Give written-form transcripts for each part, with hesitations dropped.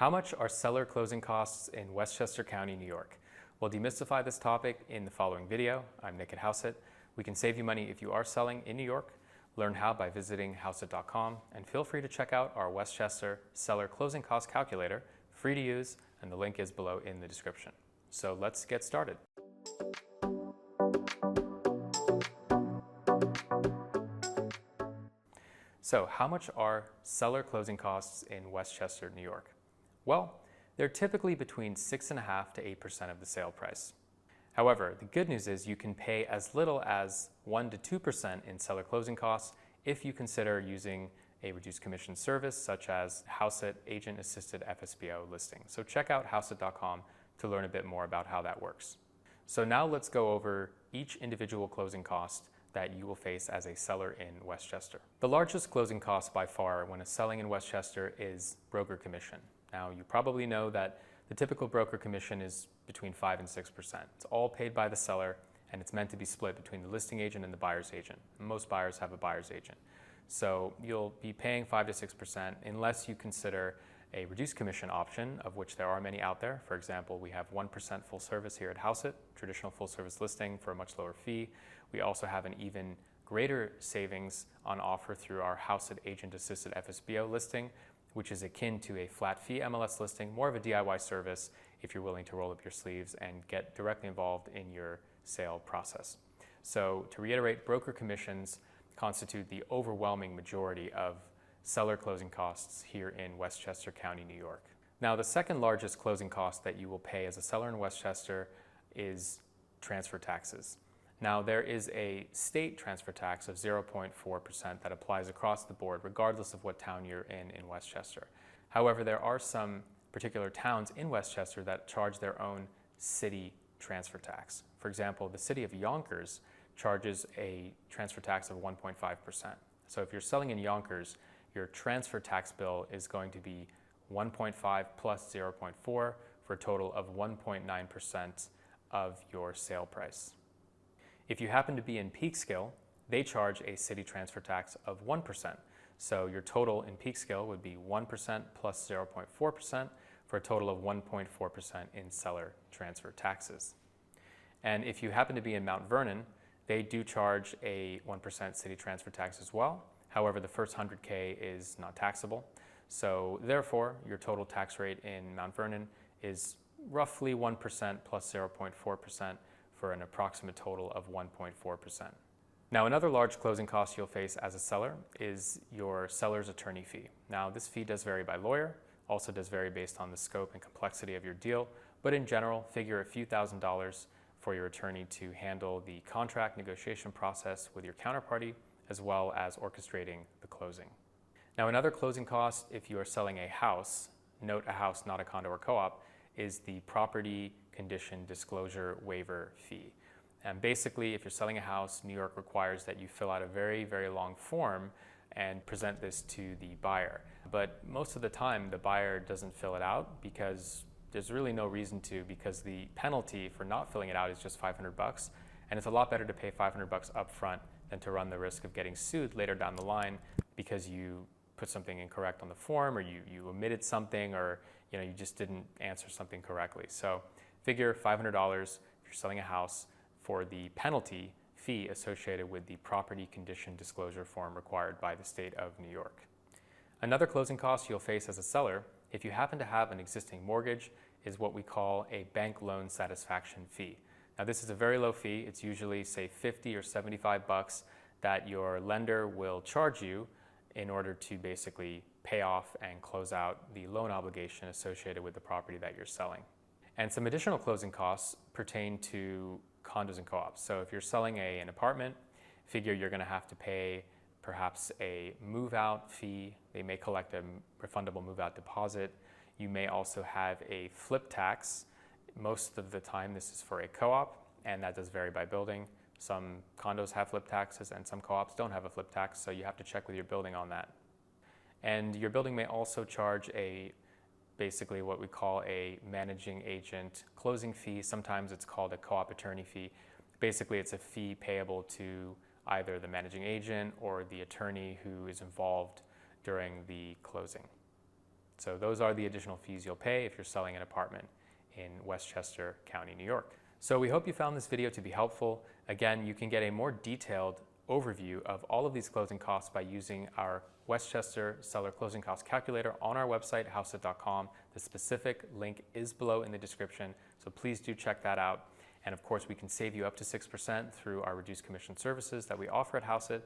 How much are seller closing costs in Westchester County, New York? We'll demystify this topic in the following video. I'm Nick at Houseit. We can save you money if you are selling in New York. Learn how by visiting houseit.com, and feel free to check out our Westchester seller closing cost calculator, free to use, and the link is below in the description. So let's get started. So how much are seller closing costs in Westchester, New York? Well, they're typically between 6.5% to 8% of the sale price. However, the good news is you can pay as little as 1% to 2% in seller closing costs if you consider using a reduced commission service such as Houseit Agent Assisted FSBO listing. So check out houseit.com to learn a bit more about how that works. So now let's go over each individual closing cost that you will face as a seller in Westchester. The largest closing cost by far when selling in Westchester is broker commission. Now, you probably know that the typical broker commission is between 5% and 6%. It's all paid by the seller, and it's meant to be split between the listing agent and the buyer's agent. Most buyers have a buyer's agent. So you'll be paying 5% to 6% unless you consider a reduced commission option, of which there are many out there. For example, we have 1% full service here at Houseit, traditional full service listing for a much lower fee. We also have an even greater savings on offer through our Houseit Agent Assisted FSBO listing, which is akin to a flat fee MLS listing, more of a DIY service if you're willing to roll up your sleeves and get directly involved in your sale process. So to reiterate, broker commissions constitute the overwhelming majority of seller closing costs here in Westchester County, New York. Now, the second largest closing cost that you will pay as a seller in Westchester is transfer taxes. Now, there is a state transfer tax of 0.4% that applies across the board, regardless of what town you're in Westchester. However, there are some particular towns in Westchester that charge their own city transfer tax. For example, the city of Yonkers charges a transfer tax of 1.5%. So if you're selling in Yonkers, your transfer tax bill is going to be 1.5 plus 0.4 for a total of 1.9% of your sale price. If you happen to be in Peekskill, they charge a city transfer tax of 1%. So your total in Peekskill would be 1% plus 0.4% for a total of 1.4% in seller transfer taxes. And if you happen to be in Mount Vernon, they do charge a 1% city transfer tax as well. However, the first 100K is not taxable. So therefore, your total tax rate in Mount Vernon is roughly 1% plus 0.4% for an approximate total of 1.4%. Now, another large closing cost you'll face as a seller is your seller's attorney fee. Now, this fee does vary by lawyer, also does vary based on the scope and complexity of your deal, but in general, figure a few $1,000s for your attorney to handle the contract negotiation process with your counterparty, as well as orchestrating the closing. Now, another closing cost if you are selling a house, note a house, not a condo or co-op, is the property condition disclosure waiver fee. And basically, if you're selling a house, New York requires that you fill out a very, very long form and present this to the buyer. But most of the time, the buyer doesn't fill it out because there's really no reason to, because the penalty for not filling it out is just $500, and it's a lot better to pay $500 up front than to run the risk of getting sued later down the line because you put something incorrect on the form, or you omitted something, or you just didn't answer something correctly. So figure $500 if you're selling a house for the penalty fee associated with the property condition disclosure form required by the state of New York. Another closing cost you'll face as a seller, if you happen to have an existing mortgage, is what we call a bank loan satisfaction fee. Now, this is a very low fee. It's usually, say, $50 or $75 that your lender will charge you in order to basically pay off and close out the loan obligation associated with the property that you're selling. And some additional closing costs pertain to condos and co-ops. So if you're selling an apartment, figure you're going to have to pay perhaps a move-out fee. They may collect a refundable move-out deposit. You may also have a flip tax. Most of the time, this is for a co-op, and that does vary by building. Some condos have flip taxes and some co-ops don't have a flip tax, so you have to check with your building on that. And your building may also charge basically what we call a managing agent closing fee. Sometimes it's called a co-op attorney fee. Basically, it's a fee payable to either the managing agent or the attorney who is involved during the closing. So those are the additional fees you'll pay if you're selling an apartment in Westchester County, New York. So we hope you found this video to be helpful. Again, you can get a more detailed overview of all of these closing costs by using our Westchester Seller Closing Cost Calculator on our website, houseit.com. The specific link is below in the description, so please do check that out. And of course, we can save you up to 6% through our reduced commission services that we offer at Houseit.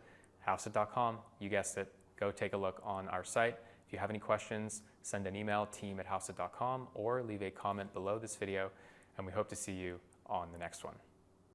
Houseit.com, you guessed it. Go take a look on our site. If you have any questions, send an email, team@houseit.com, or leave a comment below this video, and we hope to see you on the next one.